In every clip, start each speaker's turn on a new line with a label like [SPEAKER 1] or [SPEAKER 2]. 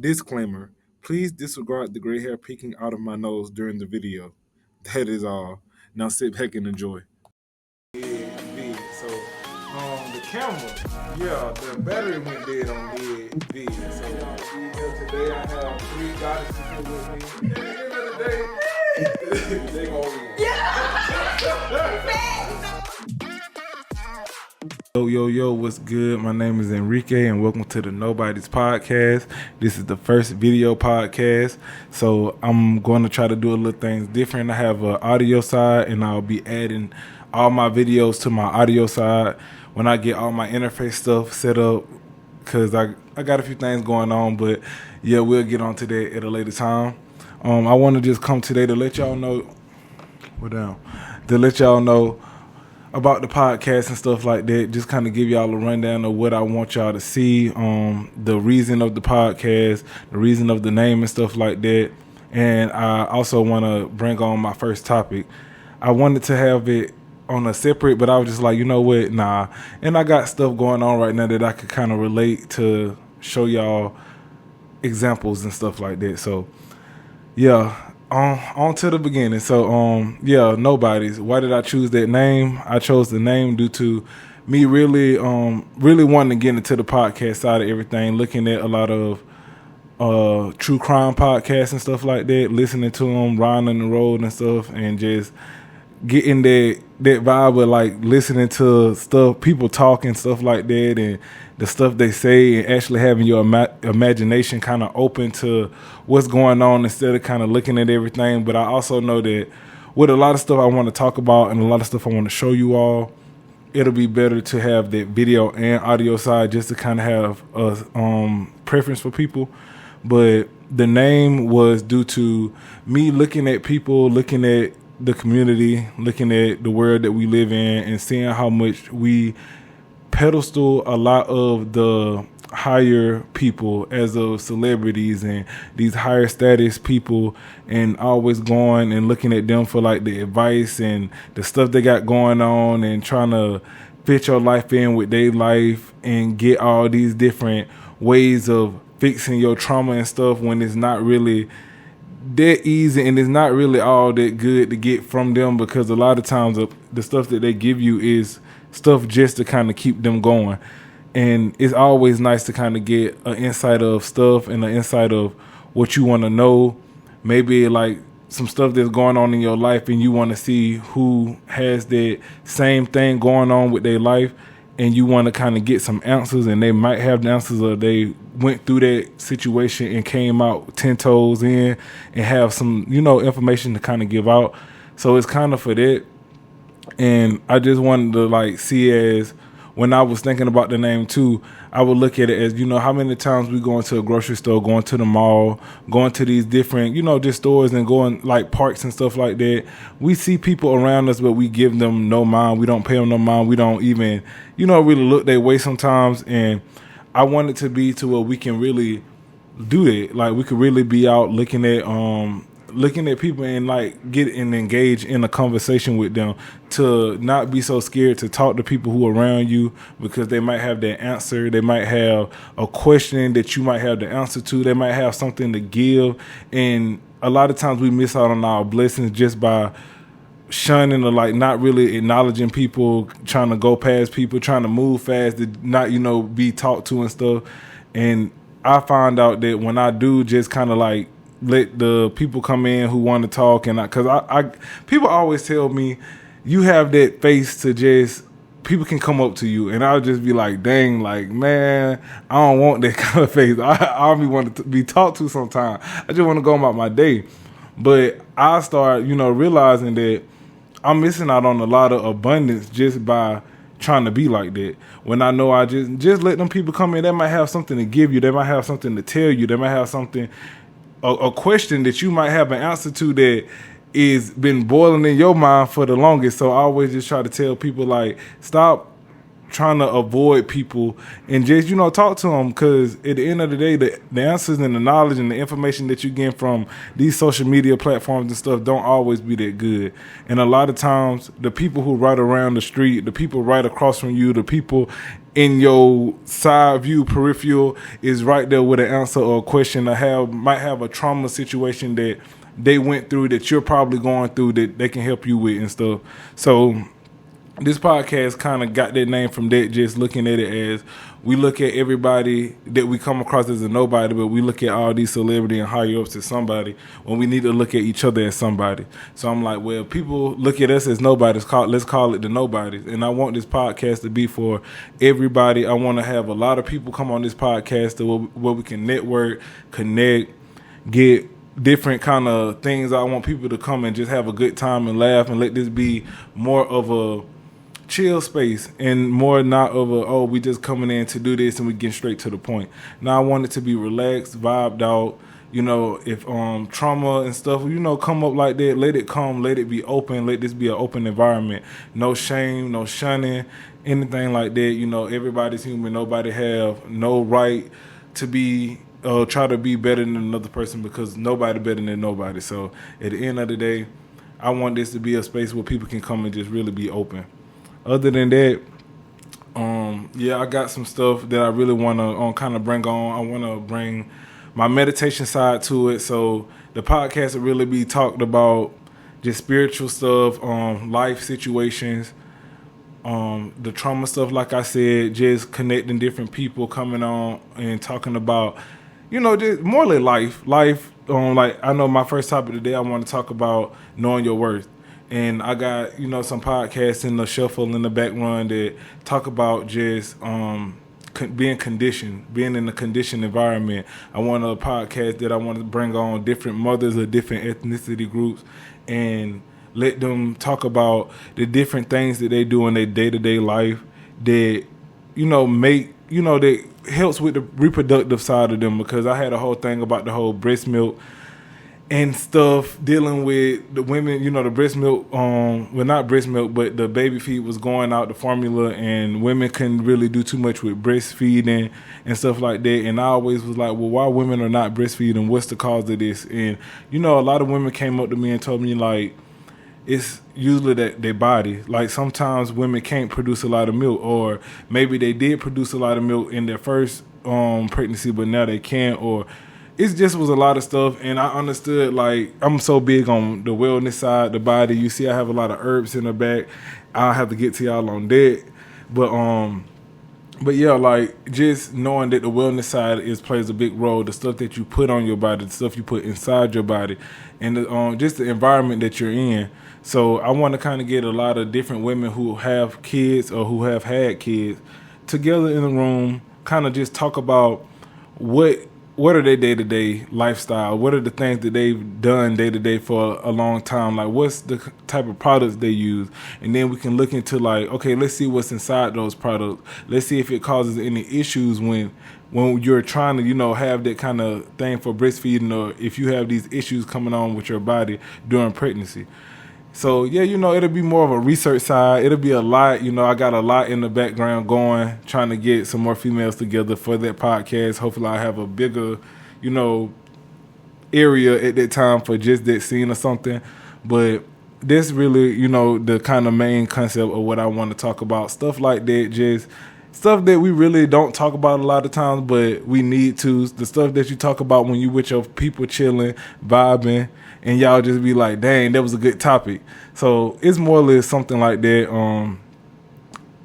[SPEAKER 1] Disclaimer: please disregard the gray hair peeking out of my nose during the video. That is all. Now sit back and enjoy. Yeah, big. So, the camera, yeah, the battery went dead on big. So, today I have three goddesses here with me. At the end of the day, they gonna win. Yo, what's good? My name is Enrique, and welcome to the Nobodies podcast. This is the first video podcast, so I'm going to try to do a little things different. I have an audio side, and I'll be adding all my videos to my audio side when I get all my interface stuff set up, because I got a few things going on, but yeah, we'll get on to that at a later time. I want to just come today to let y'all know, about the podcast and stuff like that. Just kind of give y'all a rundown of what I want y'all to see, the reason of the podcast, the reason of the name and stuff like that. And I also want to bring on my first topic. I wanted to have it on a separate, but I was just like, you know what, nah. And I got stuff going on right now that I could kind of relate to, show y'all examples and stuff like that. So yeah, on to the beginning. So Nobodies. Why did I choose that name? I chose the name due to me really wanting to get into the podcast side of everything, looking at a lot of true crime podcasts and stuff like that, listening to them, riding on the road and stuff, and just getting that vibe of like listening to stuff, people talking, stuff like that, and the stuff they say, and actually having your imagination kind of open to what's going on instead of kind of looking at everything. But I also know that with a lot of stuff I want to talk about and a lot of stuff I want to show you all, it'll be better to have that video and audio side just to kind of have a preference for people. But the name was due to me looking at people, looking at the community, looking at the world that we live in, and seeing how much we pedestal a lot of the higher people as of celebrities and these higher status people, and always going and looking at them for like the advice and the stuff they got going on, and trying to fit your life in with their life and get all these different ways of fixing your trauma and stuff, when it's not really that easy and it's not really all that good to get from them, because a lot of times the stuff that they give you is stuff just to kind of keep them going. And it's always nice to kind of get an insight of stuff and an insight of what you want to know, maybe like some stuff that's going on in your life, and you want to see who has that same thing going on with their life, and you want to kind of get some answers, and they might have the answers, or they went through that situation and came out 10 toes in and have some, information to kind of give out. So it's kind of for that. And I just wanted to like see, as when I was thinking about the name too, I would look at it as, how many times we go into a grocery store, going to the mall, going to these different, just stores, and going like parks and stuff like that. We see people around us, but we give them no mind. We don't pay them no mind. We don't even, really look their way sometimes. And I want it to be to where we can really do that. Like we could really be out looking at people and like get and engage in a conversation with them, to not be so scared to talk to people who are around you, because they might have their answer. They might have a question that you might have the answer to. They might have something to give. And a lot of times we miss out on our blessings just by shunning, or like not really acknowledging people, trying to go past people, trying to move fast, to not, be talked to and stuff. And I found out that when I do just kind of like let the people come in who want to talk, and because I people always tell me, you have that face to just, people can come up to you, and I'll just be like, dang, like, man, I don't want that kind of face. I only want to be talked to sometimes. I just want to go about my day. But I start, realizing that I'm missing out on a lot of abundance just by trying to be like that. When I know I just let them people come in, they might have something to give you. They might have something to tell you. They might have something, a question that you might have an answer to that is been boiling in your mind for the longest. So I always just try to tell people, like, stop trying to avoid people and just, talk to them, because at the end of the day, the answers and the knowledge and the information that you get from these social media platforms and stuff don't always be that good. And a lot of times, the people who right around the street, the people right across from you, the people in your side view peripheral is right there with an answer or a question, or might have a trauma situation that they went through that you're probably going through that they can help you with and stuff. So this podcast kind of got that name from that, just looking at it as we look at everybody that we come across as a nobody, but we look at all these celebrity and higher ups as somebody when we need to look at each other as somebody. So I'm like, well, people look at us as nobodies, let's call it the Nobodies. And I want this podcast to be for everybody. I want to have a lot of people come on this podcast where we can network, connect, get different kind of things. I want people to come and just have a good time and laugh, and let this be more of a chill space and more not of we just coming in to do this and we get straight to the point. Now I want it to be relaxed, vibed out. If trauma and stuff, come up like that, let it come, let it be open, let this be an open environment. No shame, no shunning, anything like that. Everybody's human. Nobody have no right to be try to be better than another person, because nobody better than nobody. So at the end of the day, I want this to be a space where people can come and just really be open. Other than that, I got some stuff that I really want to kind of bring on. I want to bring my meditation side to it. So the podcast will really be talked about just spiritual stuff, life situations, the trauma stuff, like I said, just connecting different people, coming on and talking about, just more like life. Like I know my first topic today, I want to talk about knowing your worth. And I got, some podcasts in the shuffle in the back run that talk about just being conditioned, being in a conditioned environment. I want a podcast that I want to bring on different mothers of different ethnicity groups and let them talk about the different things that they do in their day-to-day life that, that helps with the reproductive side of them. Because I had a whole thing about the whole breast milk and stuff, dealing with the women, the breast milk, not breast milk, but the baby feed was going out, the formula, and women couldn't really do too much with breastfeeding and stuff like that. And I always was like, well, why women are not breastfeeding? What's the cause of this? And, a lot of women came up to me and told me, like, it's usually that their body. Like, sometimes women can't produce a lot of milk, or maybe they did produce a lot of milk in their first pregnancy, but now they can't, or it just was a lot of stuff. And I understood, like, I'm so big on the wellness side, the body. You see I have a lot of herbs in the back. I'll have to get to y'all on that. But yeah, like, just knowing that the wellness side plays a big role, the stuff that you put on your body, the stuff you put inside your body, and just the environment that you're in. So I want to kind of get a lot of different women who have kids or who have had kids together in a room, kind of just talk about what are their day-to-day lifestyle? What are the things that they've done day-to-day for a long time? Like, what's the type of products they use? And then we can look into, like, okay, let's see what's inside those products. Let's see if it causes any issues when you're trying to, have that kind of thing for breastfeeding, or if you have these issues coming on with your body during pregnancy. So, yeah, it'll be more of a research side. It'll be a lot. I got a lot in the background going, trying to get some more females together for that podcast. Hopefully I have a bigger, area at that time for just that scene or something. But this really, the kind of main concept of what I want to talk about. Stuff like that, just stuff that we really don't talk about a lot of times, but we need to. The stuff that you talk about when you with your people chilling, vibing, and y'all just be like, dang, that was a good topic. So it's more or less something like that.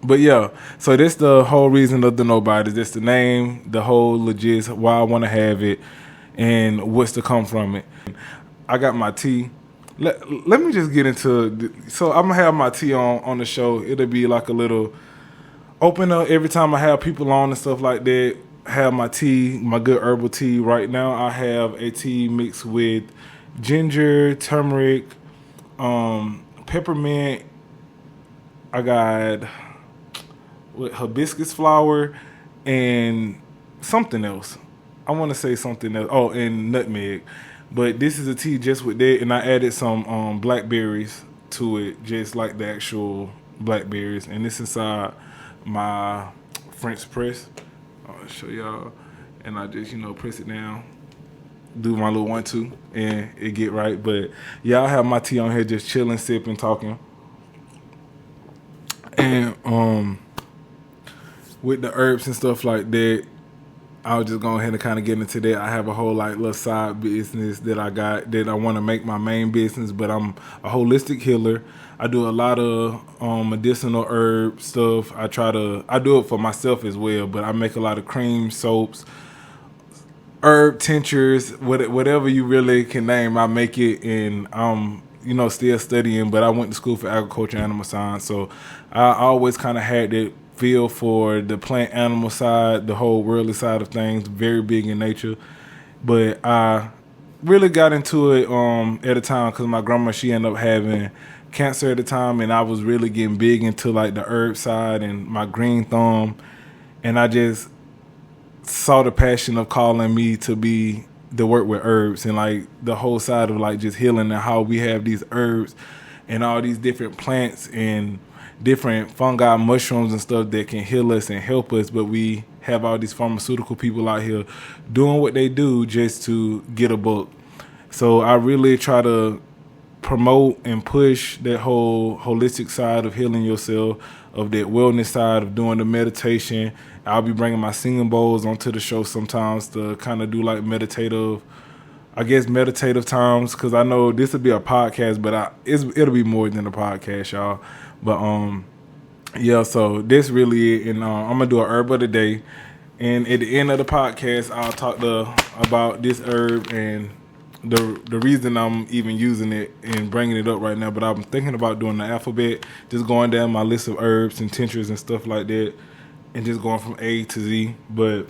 [SPEAKER 1] But yeah, so that's the whole reason of the Nobodies. That's the name, the whole legit, why I want to have it, and what's to come from it. I got my tea. Let me just get into so I'm going to have my tea on the show. It'll be like a little opener every time I have people on and stuff like that. Have my tea, my good herbal tea. Right now I have a tea mixed with ginger, turmeric, peppermint. I got hibiscus flower and something else. I want to say something else. Oh, and nutmeg. But this is a tea just with that, and I added some blackberries to it, just like the actual blackberries. And this inside my French press. I'll show y'all. And I just, press it down, do my little 1-2, and it get right. But yeah, I have my tea on here just chilling, sipping, talking. And with the herbs and stuff like that, I'll just go ahead and kind of get into that. I have a whole little side business that I got that I want to make my main business, but I'm a holistic healer. I do a lot of medicinal herb stuff. I do it for myself as well, but I make a lot of creams, soaps, herb tinctures, whatever you really can name, I make it. And I'm still studying, but I went to school for agriculture and animal science, so I always kind of had that feel for the plant animal side, the whole worldly side of things, very big in nature. But I really got into it at a time because my grandma, she ended up having cancer at the time, and I was really getting big into the herb side and my green thumb, and I just saw the passion of calling me to be the work with herbs and the whole side of just healing, and how we have these herbs and all these different plants and different fungi, mushrooms and stuff that can heal us and help us, but we have all these pharmaceutical people out here doing what they do just to get a buck. So I really try to promote and push that whole holistic side of healing yourself, of that wellness side, of doing the meditation. I'll be bringing my singing bowls onto the show sometimes to kind of do meditative times, because I know this will be a podcast, but it'll be more than a podcast, y'all. But yeah, so this really it, and I'm gonna do a herb of the day, and at the end of the podcast, I'll talk about this herb and the reason I'm even using it and bringing it up right now. But I'm thinking about doing the alphabet, just going down my list of herbs and tinctures and stuff like that, and just going from A to Z. But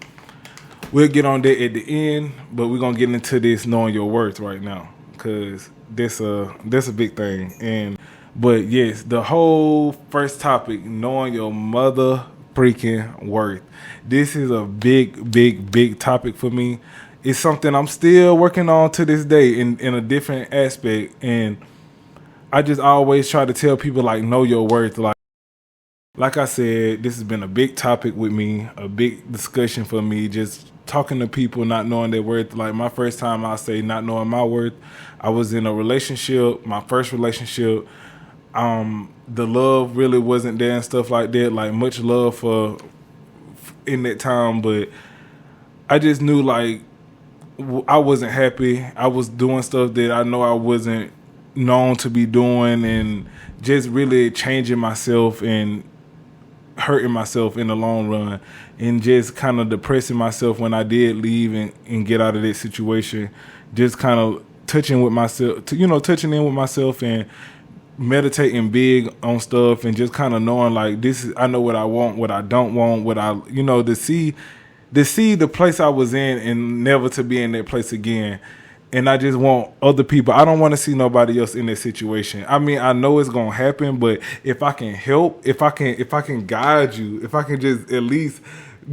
[SPEAKER 1] we'll get on that at the end. But we're gonna get into this knowing your worth right now, because that's a big thing. But yes, the whole first topic, knowing your mother freaking worth. This is a big topic for me. It's something I'm still working on to this day in a different aspect. And I just always try to tell people know your worth. Like I said, this has been a big topic with me, a big discussion for me, just talking to people, not knowing their worth. My first time, I'll say not knowing my worth, I was in a relationship, my first relationship. The love really wasn't there and stuff like that, much love for in that time, but I just knew I wasn't happy. I was doing stuff that I know I wasn't known to be doing, and just really changing myself and hurting myself in the long run, and just kind of depressing myself when I did leave and get out of that situation. Just kind of touching in with myself and meditating big on stuff, and just kind of knowing I know what I want, what I don't want, what I to see the place I was in and never to be in that place again. And I just want other people. I don't want to see nobody else in that situation. I mean, I know it's gonna happen, but if I can help, if I can guide you, if I can just at least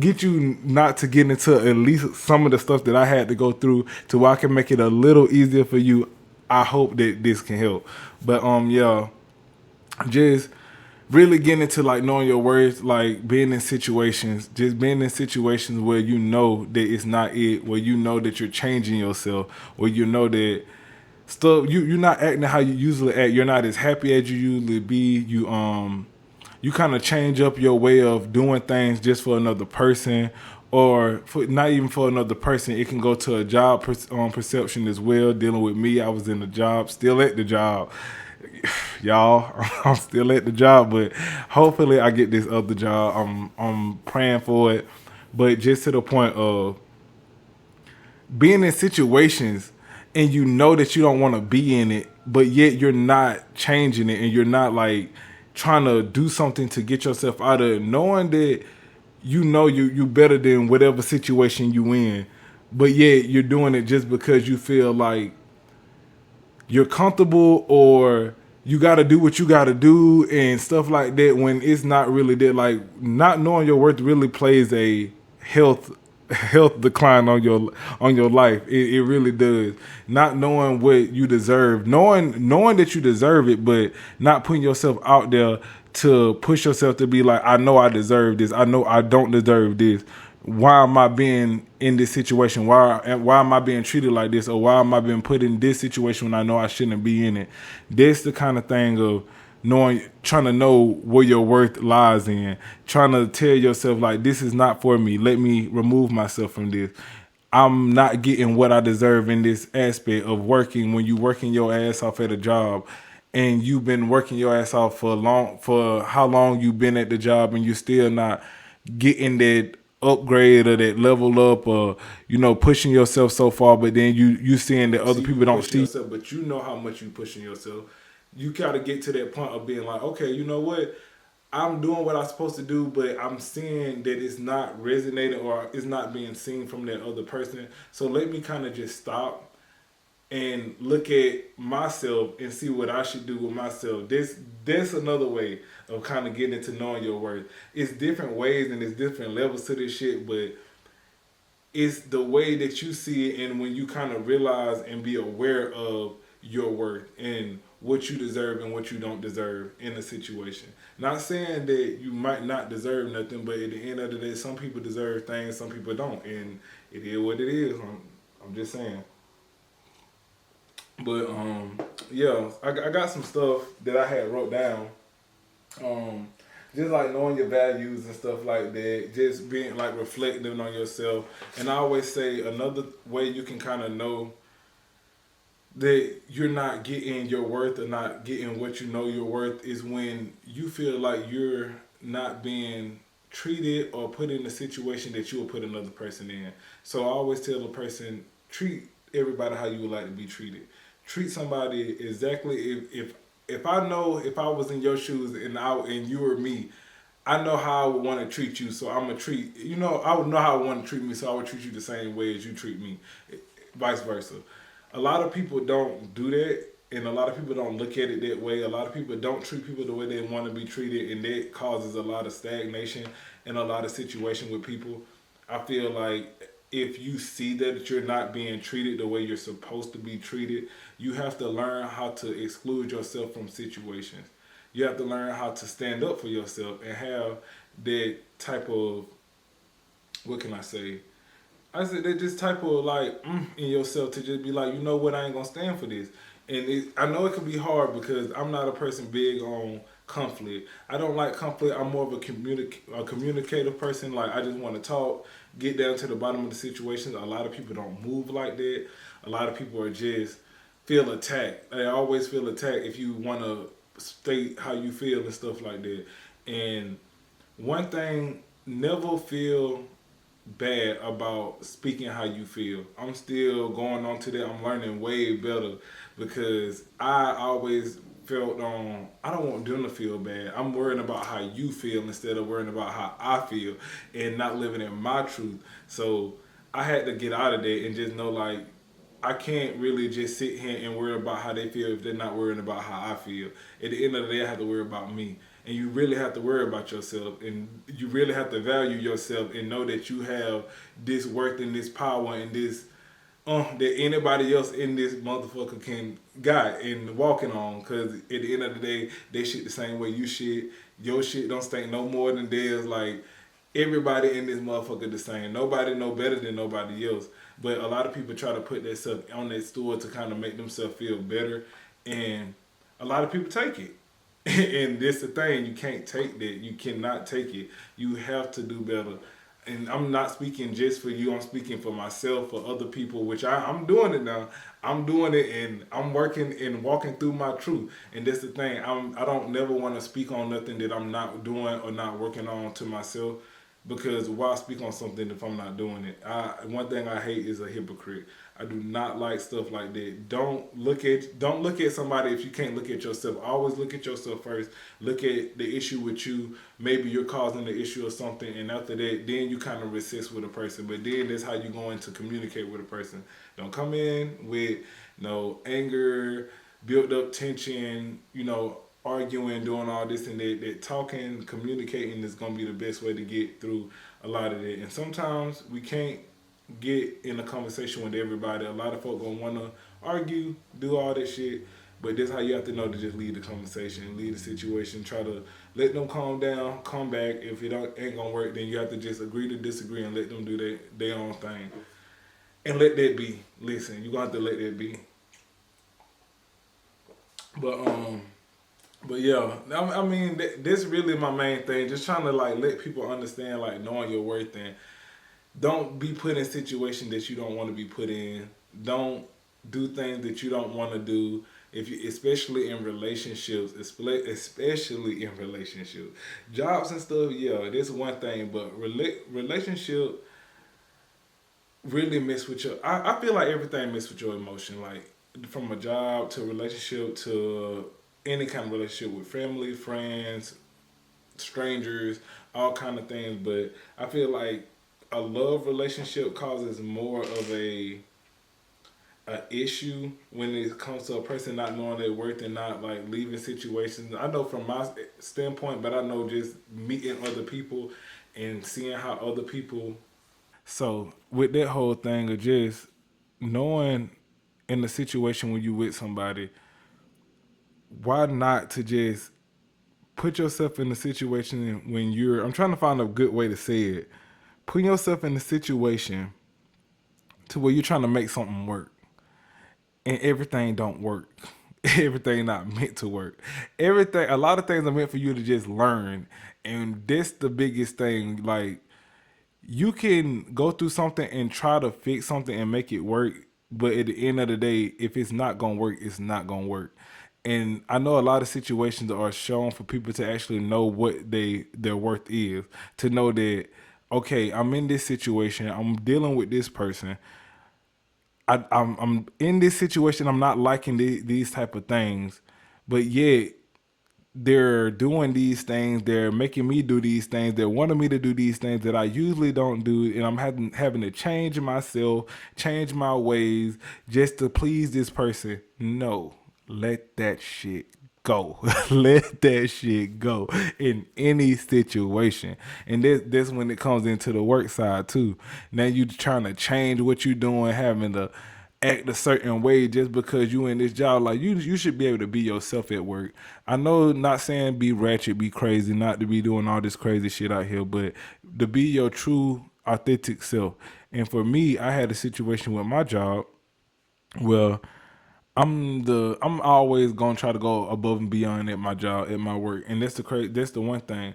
[SPEAKER 1] get you not to get into at least some of the stuff that I had to go through, to where I can make it a little easier for you, I hope that this can help. But yeah, just really getting into knowing your worth, being in situations where you know that it's not it, where you know that you're changing yourself, where you know that stuff you're not acting how you usually act, you're not as happy as you usually be, you kind of change up your way of doing things just for another person, or not even for another person. It can go to a job perception as well. Dealing with me, I was in the job, still at the job. Y'all, I'm still at the job, but hopefully I get this other job. I'm praying for it. But just to the point of being in situations and you know that you don't want to be in it, but yet you're not changing it, and you're not trying to do something to get yourself out of it, knowing that you better than whatever situation you in, but yet you're doing it just because you feel like you're comfortable, or you got to do what you got to do and stuff like that, when it's not really that. Not knowing your worth really plays a health health decline on your life. It really does. Not knowing what you deserve, knowing that you deserve it, but not putting yourself out there to push yourself to be like, I know I deserve this. I know I don't deserve this. Why am I being in this situation? Why am I being treated like this? Or why am I being put in this situation when I know I shouldn't be in it? That's the kind of thing of knowing, trying to know where your worth lies in, trying to tell yourself like, this is not for me. Let me remove myself from this. I'm not getting what I deserve in this aspect of working. When you working your ass off at a job, and you've been working your ass off for how long you've been at the job, and you're still not getting that upgrade or that level up, or pushing yourself so far, but then you seeing that other people don't see yourself, but you know how much you pushing yourself. You gotta get to that point of being like, okay, you know what, I'm doing what I'm supposed to do, but I'm seeing that it's not resonating or it's not being seen from that other person. So let me kind of just stop and look at myself and see what I should do with myself. That's another way of kind of getting into knowing your worth. It's different ways and it's different levels to this shit, but it's the way that you see it, and when you kind of realize and be aware of your worth and what you deserve and what you don't deserve in a situation. Not saying that you might not deserve nothing, but at the end of the day, some people deserve things, some people don't, and it is what it is. I'm just saying. But yeah, I got some stuff that I had wrote down. Um, just like knowing your values and stuff like that, just being like reflecting on yourself. And I always say another way you can kind of know that you're not getting your worth or not getting what you know your worth is when you feel like you're not being treated or put in a situation that you would put another person in. So I always tell a person, treat everybody how you would like to be treated. Treat somebody exactly, if I know, if I was in your shoes and you were me, I know how I would want to treat you, so I'm gonna treat I would know how I want to treat me, so I would treat you the same way as you treat me, vice versa. A lot of people don't do that, and a lot of people don't look at it that way. A lot of people don't treat people the way they want to be treated, and that causes a lot of stagnation and a lot of situation with people. I feel like if you see that you're not being treated the way you're supposed to be treated, you have to learn how to exclude yourself from situations. You have to learn how to stand up for yourself and have that type of, what can I say? I said that this type of like in yourself to just be like, you know what, I ain't gonna stand for this. And I know it can be hard because I'm not a person big on conflict. I don't like conflict. I'm more of a communicative person. Like I just want to talk, get down to the bottom of the situation. A lot of people don't move like that. A lot of people are just feel attacked. They always feel attacked if you want to state how you feel and stuff like that. And one thing, never feel bad about speaking how you feel. I'm still going on to that. I'm learning way better because I always felt I don't want them to feel bad. I'm worrying about how you feel instead of worrying about how I feel and not living in my truth. So I had to get out of that and just know like I can't really just sit here and worry about how they feel if they're not worrying about how I feel. At the end of the day, I have to worry about me. And you really have to worry about yourself. And you really have to value yourself and know that you have this worth and this power and this that anybody else in this motherfucker can got and walking on. Because at the end of the day, they shit the same way you shit. Your shit don't stink no more than theirs. Like, everybody in this motherfucker the same. Nobody no better than nobody else. But a lot of people try to put themselves on that stool to kind of make themselves feel better. And a lot of people take it. And this the thing, you can't take that. You cannot take it. You have to do better. And I'm not speaking just for you. I'm speaking for myself, for other people, which I'm doing it now. I'm doing it, and I'm working and walking through my truth. And that's the thing. I don't never want to speak on nothing that I'm not doing or not working on to myself. Because why speak on something if I'm not doing it? One thing I hate is a hypocrite. I do not like stuff like that. Don't look at somebody if you can't look at yourself. Always look at yourself first. Look at the issue with you. Maybe you're causing the issue or something, and after that, then you kind of resist with a person. But then that's how you going to communicate with a person. Don't come in with no anger, build up tension. arguing, doing all this and that talking, communicating is gonna be the best way to get through a lot of it. And sometimes we can't get in a conversation with everybody. A lot of folk gonna wanna argue, do all that shit. But this how you have to know to just lead the conversation, lead the situation, try to let them calm down, come back. If it ain't gonna work, then you have to just agree to disagree and let them do their own thing. And let that be. Listen, you gonna have to let that be. But but yeah, I mean, this really my main thing. Just trying to like let people understand, like knowing your worth, and don't be put in situations that you don't want to be put in. Don't do things that you don't want to do. If you, especially in relationships, especially in relationships, jobs and stuff. Yeah, this one thing, but relationship really mess with your. I feel like everything mess with your emotion. Like from a job to a relationship to any kind of relationship with family, friends, strangers, all kind of things. But I feel like a love relationship causes more of a issue when it comes to a person not knowing their worth and not like leaving situations. I know from my standpoint, but I know just meeting other people and seeing how other people. So with that whole thing of just knowing in the situation when you with somebody, why not to just put yourself in the situation when you're. I'm trying to find a good way to say it. Put yourself in the situation to where you're trying to make something work, and everything don't work. Everything not meant to work. Everything, a lot of things are meant for you to just learn, and that's the biggest thing. Like you can go through something and try to fix something and make it work, but at the end of the day, if it's not gonna work, it's not gonna work. And I know a lot of situations are shown for people to actually know what their worth is, to know that okay, I'm in this situation, I'm dealing with this person, I'm in this situation, I'm not liking these type of things, but yet they're doing these things, they're making me do these things, they're wanting me to do these things that I usually don't do, and I'm having to change myself, change my ways just to please this person. No, let that shit go. Let that shit go in any situation. And that's when it comes into the work side too. Now you trying to change what you're doing, having to act a certain way just because you in this job. Like you should be able to be yourself at work. I know, not saying be ratchet, be crazy, not to be doing all this crazy shit out here, but to be your true authentic self. And for me, I had a situation with my job. Well, I'm always gonna try to go above and beyond at my job, at my work, and that's the one thing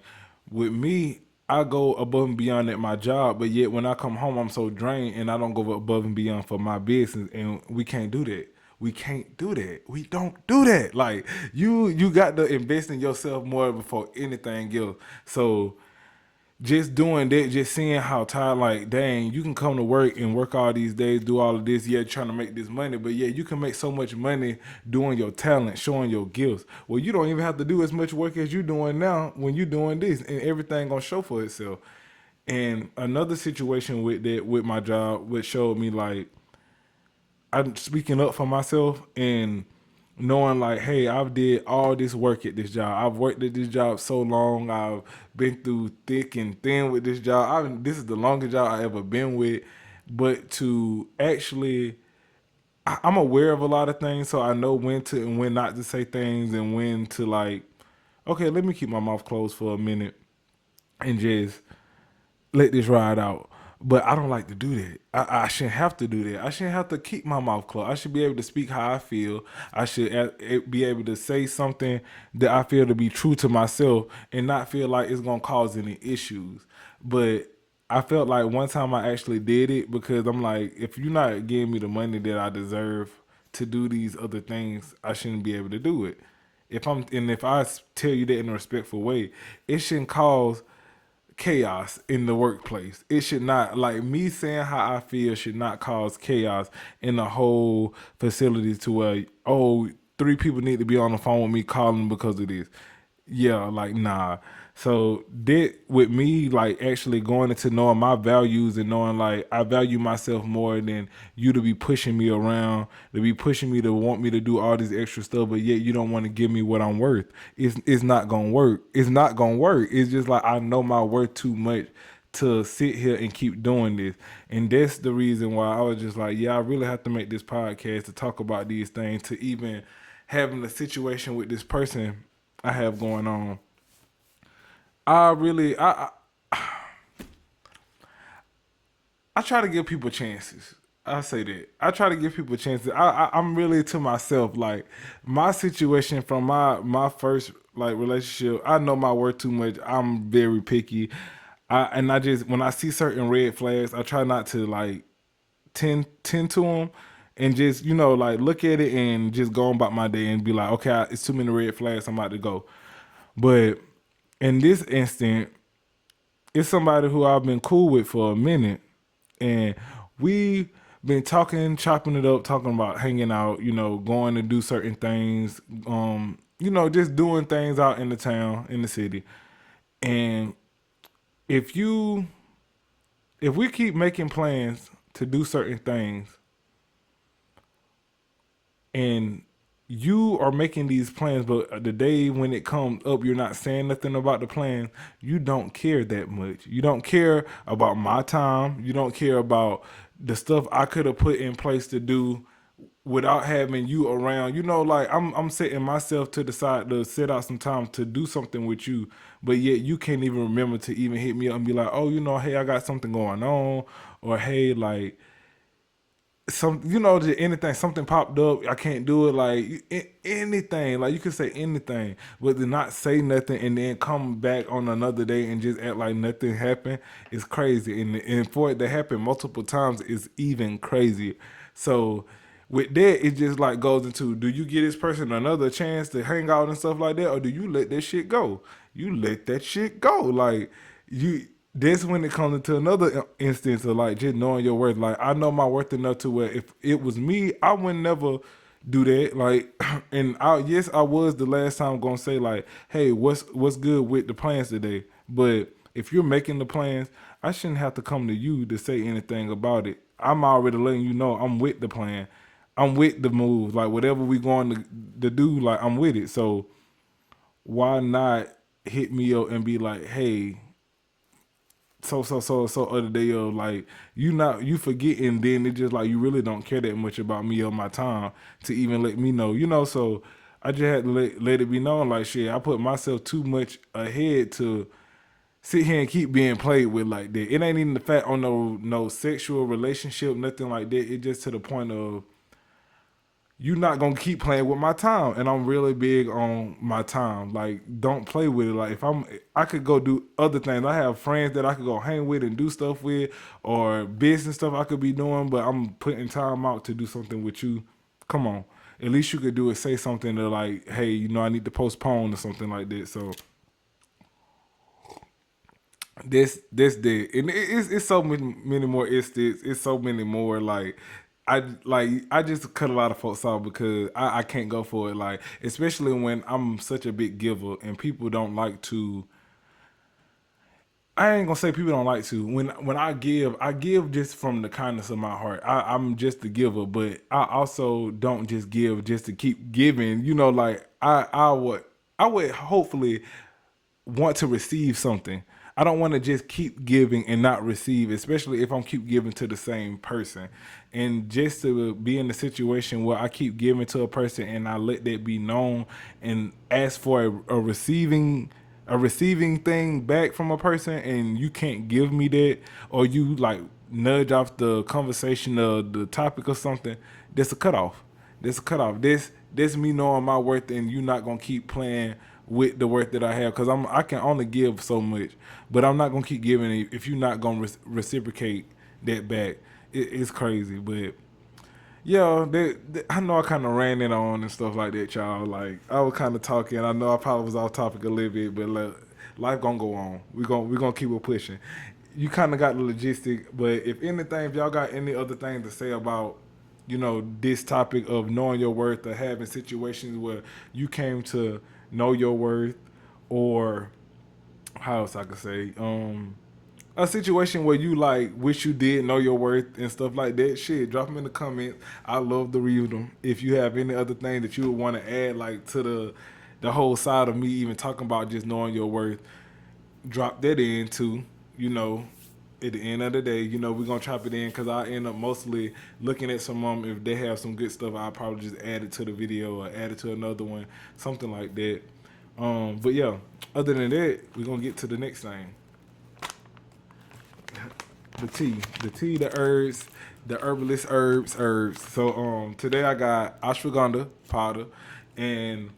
[SPEAKER 1] with me. I go above and beyond at my job, but yet when I come home, I'm so drained, and I don't go above and beyond for my business, and we can't do that. We can't do that. We don't do that. Like you got to invest in yourself more before anything else. So just doing that, just seeing how tired, like, dang, you can come to work and work all these days, do all of this, yeah, trying to make this money, but yeah, you can make so much money doing your talent, showing your gifts. Well, you don't even have to do as much work as you doing now when you doing this, and everything gonna show for itself. And another situation with that, with my job, which showed me like I'm speaking up for myself and knowing like, hey, I've did all this work at this job. I've worked at this job so long. I've been through thick and thin with this job. This is the longest job I ever been with. But to actually, I'm aware of a lot of things, so I know when to and when not to say things, and when to like, okay, let me keep my mouth closed for a minute and just let this ride out. But I don't like to do that. I shouldn't have to do that. I shouldn't have to keep my mouth closed. I should be able to speak how I feel. I should be able to say something that I feel to be true to myself and not feel like it's going to cause any issues. But I felt like one time I actually did it because I'm like, if you're not giving me the money that I deserve to do these other things, I shouldn't be able to do it. If I tell you that in a respectful way, it shouldn't cause chaos in the workplace. It should not, like me saying how I feel should not cause chaos in the whole facility to where, oh, three people need to be on the phone with me calling because of this. Yeah, like nah. So that with me, like actually going into knowing my values and knowing like I value myself more than you to be pushing me around, to be pushing me to want me to do all this extra stuff, but yet you don't want to give me what I'm worth. It's not gonna work. It's not gonna work. It's just like I know my worth too much to sit here and keep doing this. And that's the reason why I was just like, yeah, I really have to make this podcast to talk about these things, to even having a situation with this person I have going on. I really I try to give people chances. I say that. I try to give people chances. I'm really to myself. Like my situation from my first like relationship, I know my worth too much. I'm very picky. I just when I see certain red flags, I try not to like tend to them and just like look at it and just go on about my day and be like, okay, it's too many red flags. I'm about to go. But in this instant, it's somebody who I've been cool with for a minute, and we been talking, chopping it up, talking about hanging out, going to do certain things, just doing things out in the town, in the city. And if you if we keep making plans to do certain things and you are making these plans, but the day when it comes up, you're not saying nothing about the plan. You don't care that much. You don't care about my time. You don't care about the stuff I could have put in place to do without having you around. Like I'm setting myself to the side to set out some time to do something with you, but yet you can't even remember to even hit me up and be like, oh, hey, I got something going on, or hey, like some just anything, something popped up, I can't do it, like anything, like you could say anything, but to not say nothing and then come back on another day and just act like nothing happened is crazy, and for it to happen multiple times is even crazier. So with that, it just like goes into, do you give this person another chance to hang out and stuff like that, or do you let that shit go? You let that shit go. Like you that's when it comes into another instance of like just knowing your worth. Like I know my worth enough to where if it was me, I would never do that. Like, and yes, I was the last time gonna say like, hey, what's good with the plans today? But if you're making the plans, I shouldn't have to come to you to say anything about it. I'm already letting you know I'm with the plan. I'm with the move. Like whatever we going to do, like I'm with it. So why not hit me up and be like, hey, so other day of like you forgetting, then it just like you really don't care that much about me or my time to even let me know, so I just had to let it be known like shit, I put myself too much ahead to sit here and keep being played with like that. It ain't even the fact on no sexual relationship, nothing like that. It just to the point of you not gonna keep playing with my time, and I'm really big on my time. Like don't play with it. Like if I could go do other things. I have friends that I could go hang with and do stuff with, or business stuff I could be doing, but I'm putting time out to do something with you. Come on, at least you could do is say something to like, hey, I need to postpone or something like that. So this day, and it's so many more instances. It's so many more like I just cut a lot of folks off because I can't go for it. Like especially when I'm such a big giver and people don't like to. I ain't gonna say people don't like to. When I give just from the kindness of my heart. I'm just a giver, but I also don't just give just to keep giving. Like I would hopefully want to receive something. I don't want to just keep giving and not receive, especially if I'm keep giving to the same person. And just to be in a situation where I keep giving to a person and I let that be known and ask for a receiving thing back from a person, and you can't give me that, or you like nudge off the conversation of the topic or something, that's a cutoff. That's a cutoff. This me knowing my worth, and you not gonna keep playing with the worth that I have, because I can only give so much, but I'm not gonna keep giving it if you're not gonna reciprocate that back. It's crazy, but yeah, I know I kind of ran it on and stuff like that, y'all. Like I was kind of talking. I know I probably was off topic a little bit, but like, life gonna go on. We gonna keep it pushing. You kind of got the logistic, but if anything, if y'all got any other thing to say about this topic of knowing your worth, or having situations where you came to know your worth, or how else I could say, a situation where you like wish you did know your worth and stuff like that, shit, drop them in the comments. I love to read them. If you have any other thing that you would want to add, like to the whole side of me even talking about just knowing your worth, drop that in too. You know, at the end of the day, we're gonna chop it in because I end up mostly looking at some of them. If they have some good stuff, I'll probably just add it to the video or add it to another one, something like that. But yeah, other than that, we're gonna get to the next thing. The herbs, the herbalist herbs. So today I got ashwagandha powder, and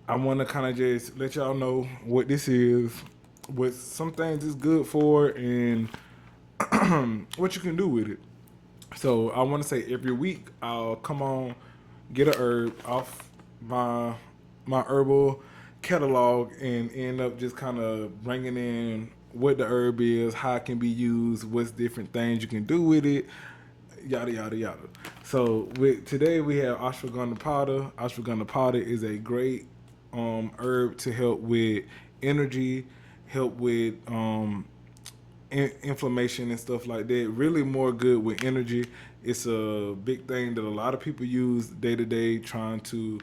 [SPEAKER 1] I want to kind of just let y'all know what this is, what some things it's good for, and what you can do with it. So I want to say every week I'll come on, get a herb off my herbal catalog and end up just kind of bringing in what the herb is, how it can be used, what's different things you can do with it, yada yada yada. So with today we have ashwagandha powder. Ashwagandha powder is a great herb to help with energy, help with inflammation and stuff like that. Really more good with energy. It's a big thing that a lot of people use day to day, trying to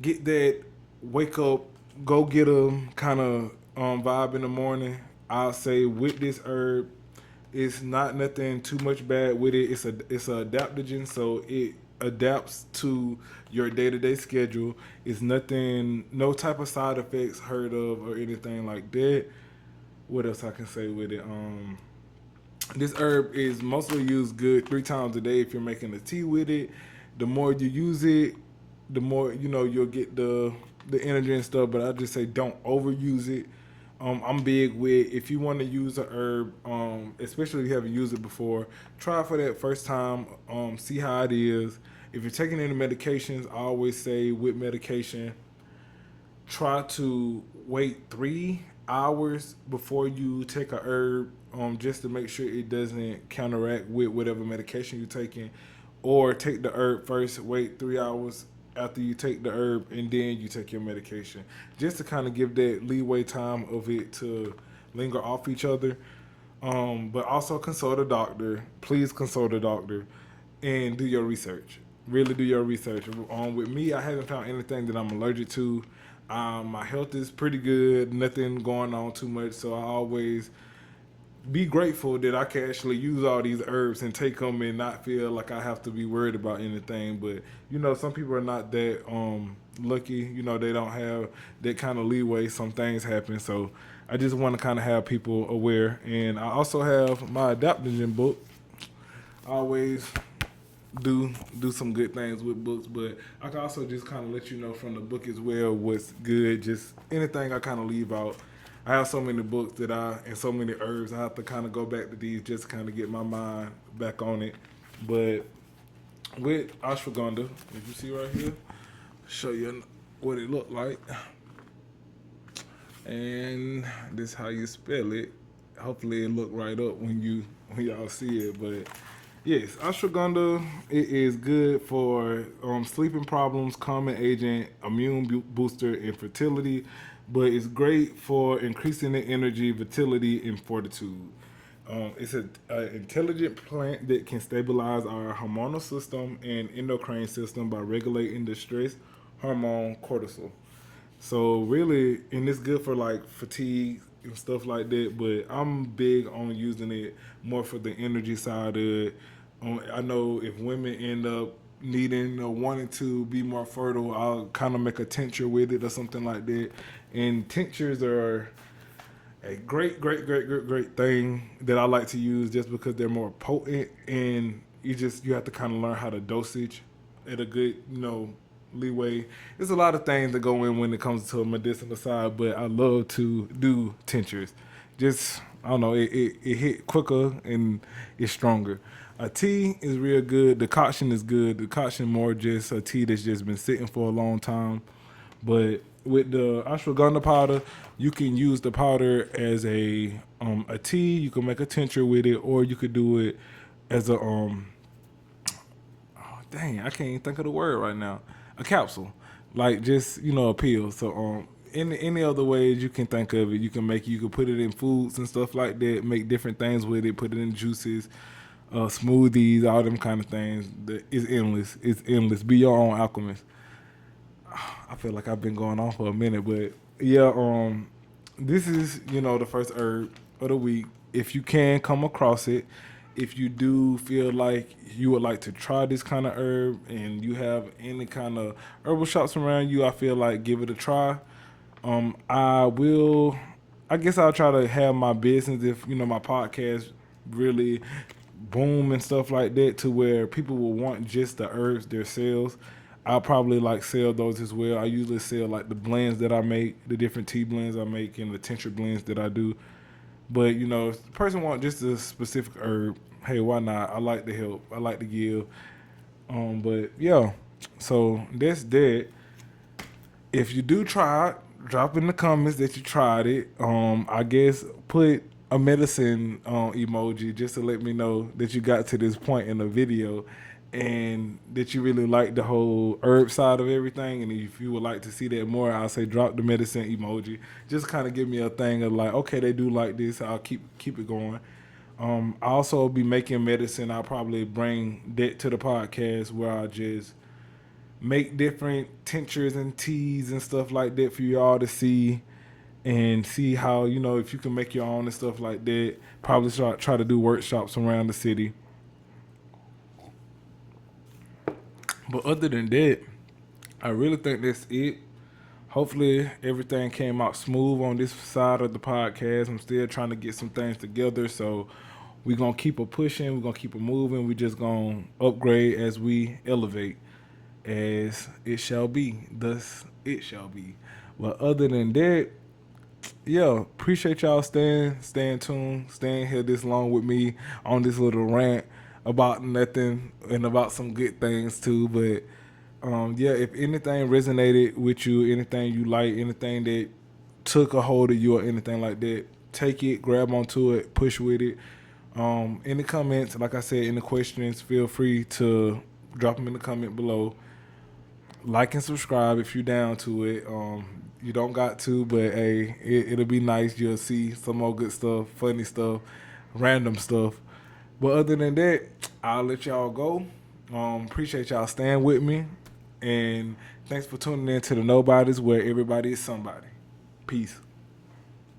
[SPEAKER 1] get that wake up, go get 'em kind of vibe in the morning. I'll say with this herb, it's not nothing too much bad with it. It's a adaptogen, so it adapts to your day to day schedule. It's nothing, no type of side effects heard of or anything like that. What else I can say with it? This herb is mostly used good 3 times a day if you're making a tea with it. The more you use it, the more you'll get the energy and stuff. But I just say don't overuse it. I'm big with if you want to use a herb, especially if you haven't used it before, try it for that first time. See how it is. If you're taking any medications, I always say with medication, try to wait 3 hours before you take a herb, just to make sure it doesn't counteract with whatever medication you're taking, or take the herb first, wait 3 hours after you take the herb, and then you take your medication, just to kind of give that leeway time of it to linger off each other. But also consult a doctor. Please consult a doctor and do your research. Really do your research. With me, I haven't found anything that I'm allergic to. My health is pretty good. Nothing going on too much. So I always be grateful that I can actually use all these herbs and take them and not feel like I have to be worried about anything. But some people are not that lucky. They don't have that kind of leeway. Some things happen. So I just want to kind of have people aware. And I also have my adaptogen book. I always do some good things with books, but I can also just kind of let you know from the book as well what's good. Just anything I kind of leave out. I have so many books and so many herbs. I have to kind of go back to these just to kind of get my mind back on it. But with ashwagandha, if you see right here, show you what it looked like, and this is how you spell it. Hopefully, it look right up when y'all see it, but. Yes, ashwagandha, it is good for sleeping problems, calming agent, immune booster, and fertility. But it's great for increasing the energy, vitality, and fortitude. It's an intelligent plant that can stabilize our hormonal system and endocrine system by regulating the stress hormone cortisol. So really, and it's good for like fatigue and stuff like that. But I'm big on using it more for the energy side of it. I know if women end up needing or wanting to be more fertile, I'll kind of make a tincture with it or something like that. And tinctures are a great thing that I like to use just because they're more potent, and you have to kind of learn how to dosage at a good leeway. There's a lot of things that go in when it comes to a medicinal side, but I love to do tinctures. Just I don't know, it hit quicker and it's stronger. A tea is real good. The decoction is good. The decoction more just a tea that's just been sitting for a long time. But with the ashwagandha powder, you can use the powder as a tea. You can make a tincture with it, or you could do it as a dang, I can't even think of the word right now. A capsule, like just a pill. So any other ways you can think of it. You can put it in foods and stuff like that. Make different things with it. Put it in juices, smoothies, all them kind of things. It's endless. It's endless. Be your own alchemist. I feel like I've been going on for a minute, but yeah. This is the first herb of the week. If you can come across it, if you do feel like you would like to try this kind of herb, and you have any kind of herbal shops around you, I feel like give it a try. I will. I guess I'll try to have my business if my podcast really boom and stuff like that to where people will want just the herbs themselves. I'll probably like sell those as well. I usually sell like the blends that I make, the different tea blends I make, and the tincture blends that I do. But if the person want just a specific herb, hey, why not? I like to help. I like to give. But yeah, so that's that. If you do try it, drop in the comments that you tried it. I guess put a medicine emoji just to let me know that you got to this point in the video and that you really like the whole herb side of everything. And if you would like to see that more, I'll say drop the medicine emoji. Just kind of give me a thing of like, okay, they do like this. I'll keep it going. I also be making medicine. I'll probably bring that to the podcast where I just make different tinctures and teas and stuff like that for y'all to see and see how if you can make your own and stuff like that. Probably try to do workshops around the city. But other than that, I really think that's it. Hopefully everything came out smooth on this side of the podcast. I'm still trying to get some things together, so we're gonna keep it pushing, we're gonna keep it moving, we just gonna upgrade as we elevate. As it shall be, thus it shall be. But other than that, yeah, appreciate y'all staying tuned, staying here this long with me on this little rant about nothing and about some good things too. But yeah, if anything resonated with you, anything you like, anything that took a hold of you or anything like that, take it, grab onto it, push with it. In the comments, like I said, in the questions, feel free to drop them in the comment below. Like and subscribe if you're down to it. You don't got to, but hey, it'll be nice. You'll see some more good stuff, funny stuff, random stuff. But other than that, I'll let y'all go. Appreciate y'all staying with me. And thanks for tuning in to the Nobodies, where everybody is somebody. Peace.